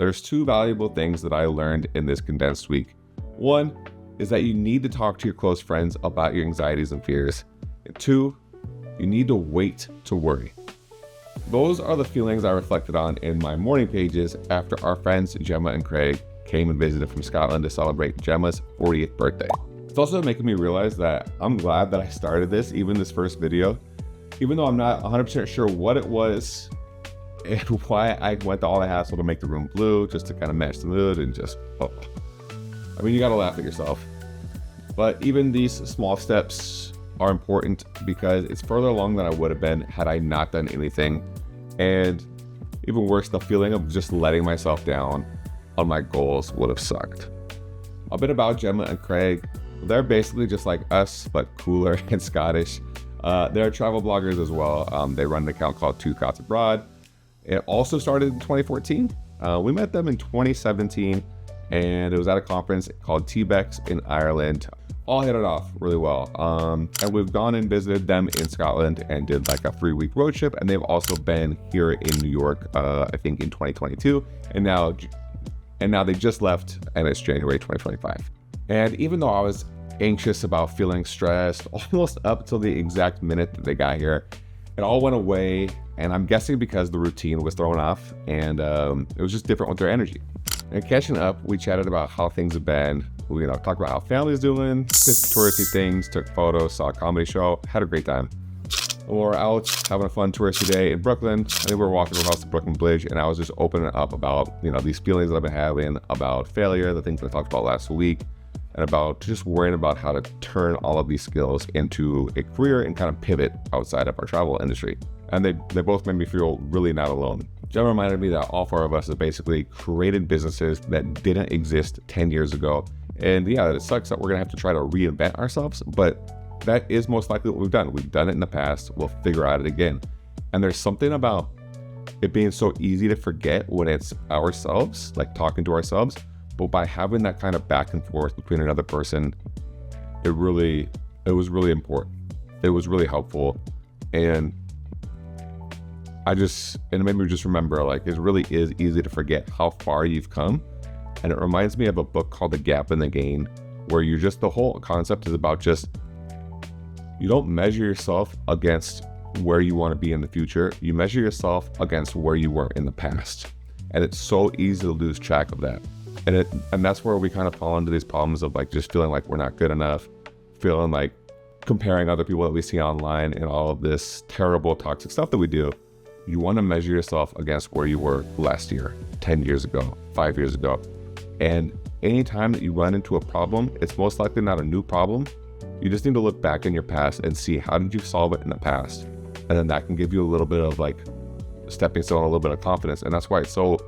there's two valuable things that I learned in this condensed week. One is that you need to talk to your close friends about your anxieties and fears. And two, you need to wait to worry. Those are the feelings I reflected on in my morning pages after our friends Gemma and Craig came and visited from Scotland to celebrate Gemma's 40th birthday. It's also making me realize that I'm glad that I started this first video, even though I'm not 100% sure what it was and why I went to all the hassle to make the room blue just to kind of match the mood and just, I mean, you gotta laugh at yourself. But even these small steps are important because it's further along than I would have been had I not done anything. And even worse, the feeling of just letting myself down on my goals would have sucked. A bit about Gemma and Craig. They're basically just like us, but cooler and Scottish. They're travel bloggers as well. They run an account called Two Scots Abroad. It also started in 2014. We met them in 2017, and it was at a conference called TBEX in Ireland. All hit it off really well. And we've gone and visited them in Scotland and did like a 3-week road trip. And they've also been here in New York, I think in 2022. And now they just left, and it's January 2025. And even though I was anxious about feeling stressed almost up till the exact minute that they got here, it all went away. And I'm guessing because the routine was thrown off, and it was just different with their energy. And catching up, we chatted about how things have been. We talked about how family's doing, did some touristy things, took photos, saw a comedy show, had a great time. We were out having a fun touristy day in Brooklyn. I think we were walking across the Brooklyn Bridge, and I was just opening up about these feelings that I've been having about failure, the things that I talked about last week, and about just worrying about how to turn all of these skills into a career and kind of pivot outside of our travel industry. And they both made me feel really not alone. Gemma reminded me that all 4 of us have basically created businesses that didn't exist 10 years ago. And yeah, it sucks that we're gonna have to try to reinvent ourselves, but that is most likely what we've done. We've done it in the past, we'll figure out it again. And there's something about it being so easy to forget when it's ourselves, like talking to ourselves, but by having that kind of back and forth between another person, it was really important. It was really helpful. And it made me just remember, like, it really is easy to forget how far you've come. And it reminds me of a book called The Gap and the Gain, where the whole concept is about you don't measure yourself against where you want to be in the future. You measure yourself against where you were in the past. And it's so easy to lose track of that. And that's where we kind of fall into these problems of like just feeling like we're not good enough, feeling like comparing other people that we see online and all of this terrible toxic stuff that we do. You want to measure yourself against where you were last year, 10 years ago, 5 years ago. And anytime that you run into a problem, it's most likely not a new problem. You just need to look back in your past and see how did you solve it in the past. And then that can give you a little bit of like stepping stone, a little bit of confidence. And that's why it's so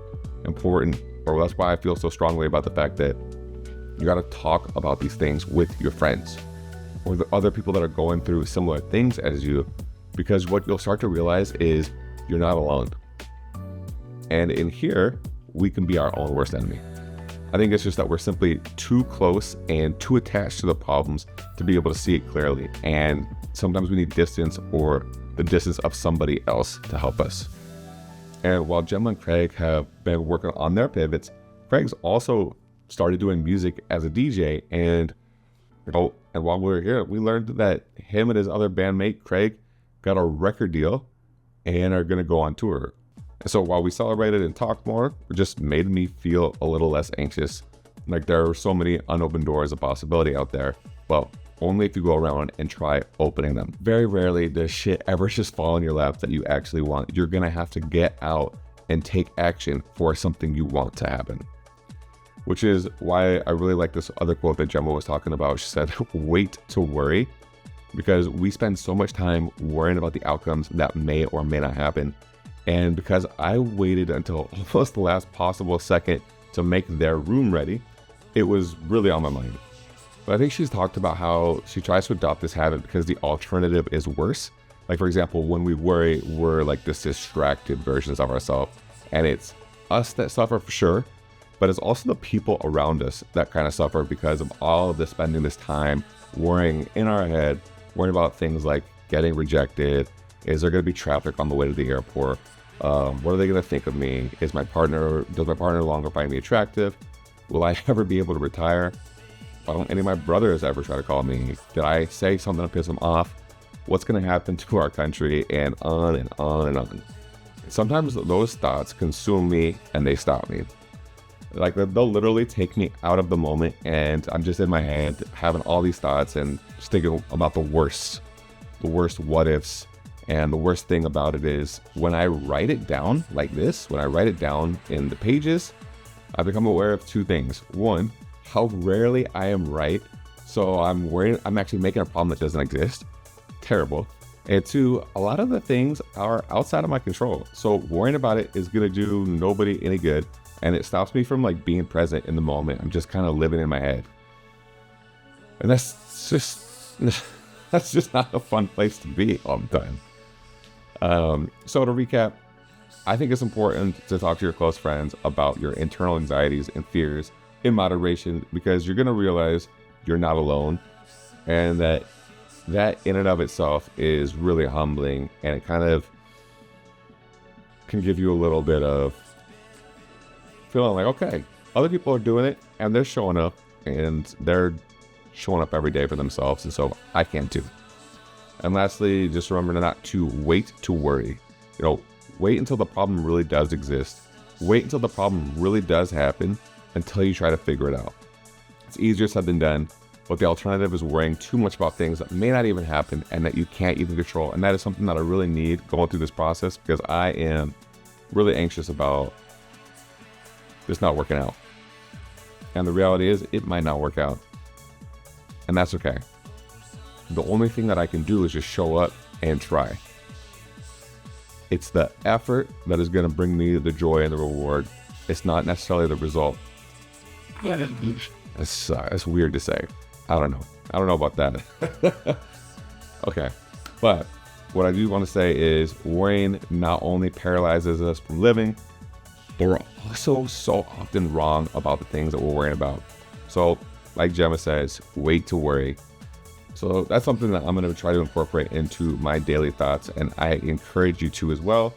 important, or that's why I feel so strongly about the fact that you got to talk about these things with your friends or the other people that are going through similar things as you, because what you'll start to realize is you're not alone. And in here, we can be our own worst enemy. I think it's just that we're simply too close and too attached to the problems to be able to see it clearly. And sometimes we need distance or the distance of somebody else to help us. And while Gemma and Craig have been working on their pivots, Craig's also started doing music as a DJ. And while we were here, we learned that him and his other bandmate, Craig, got a record deal and are going to go on tour. And so while we celebrated and talked more, it just made me feel a little less anxious. Like there are so many unopened doors of possibility out there, but only if you go around and try opening them. Very rarely does shit ever just fall in your lap that you actually want. You're going to have to get out and take action for something you want to happen. Which is why I really like this other quote that Gemma was talking about. She said, wait to worry. Because we spend so much time worrying about the outcomes that may or may not happen. And because I waited until almost the last possible second to make their room ready, it was really on my mind. But I think she's talked about how she tries to adopt this habit because the alternative is worse. Like, for example, when we worry, we're like this distracted versions of ourselves. And it's us that suffer for sure, but it's also the people around us that kind of suffer because of all of this spending this time worrying in our head, worrying about things like getting rejected, is there going to be traffic on the way to the airport, What are they going to think of me? Does my partner no longer find me attractive? Will I ever be able to retire? Why don't any of my brothers ever try to call me? Did I say something to piss them off? What's going to happen to our country? And on and on and on. Sometimes those thoughts consume me and they stop me. Like, they'll literally take me out of the moment, and I'm just in my head having all these thoughts and just thinking about the worst what ifs. And the worst thing about it is when I write it down like this, when I write it down in the pages, I become aware of two things. One, how rarely I am right. So I'm actually making a problem that doesn't exist. Terrible. And two, a lot of the things are outside of my control. So worrying about it is going to do nobody any good. And it stops me from like being present in the moment. I'm just kind of living in my head. And that's just not a fun place to be all the time. So to recap, I think it's important to talk to your close friends about your internal anxieties and fears in moderation, because you're going to realize you're not alone, and that in and of itself is really humbling, and it kind of can give you a little bit of feeling like, okay, other people are doing it and they're showing up every day for themselves, and so I can too. And lastly, just remember not to wait to worry. Wait until the problem really does exist. Wait until the problem really does happen until you try to figure it out. It's easier said than done, but the alternative is worrying too much about things that may not even happen and that you can't even control. And that is something that I really need going through this process, because I am really anxious about this not working out. And the reality is, it might not work out. And that's okay. The only thing that I can do is just show up and try. It's the effort that is going to bring me the joy and the reward. It's not necessarily the result. That's weird to say. I don't know about that. Okay. But what I do want to say is, worrying not only paralyzes us from living, but we're also so often wrong about the things that we're worrying about. So, like Gemma says, wait to worry. So that's something that I'm going to try to incorporate into my daily thoughts, and I encourage you to as well.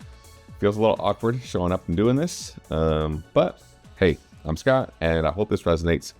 Feels a little awkward showing up and doing this, but hey, I'm Scott, and I hope this resonates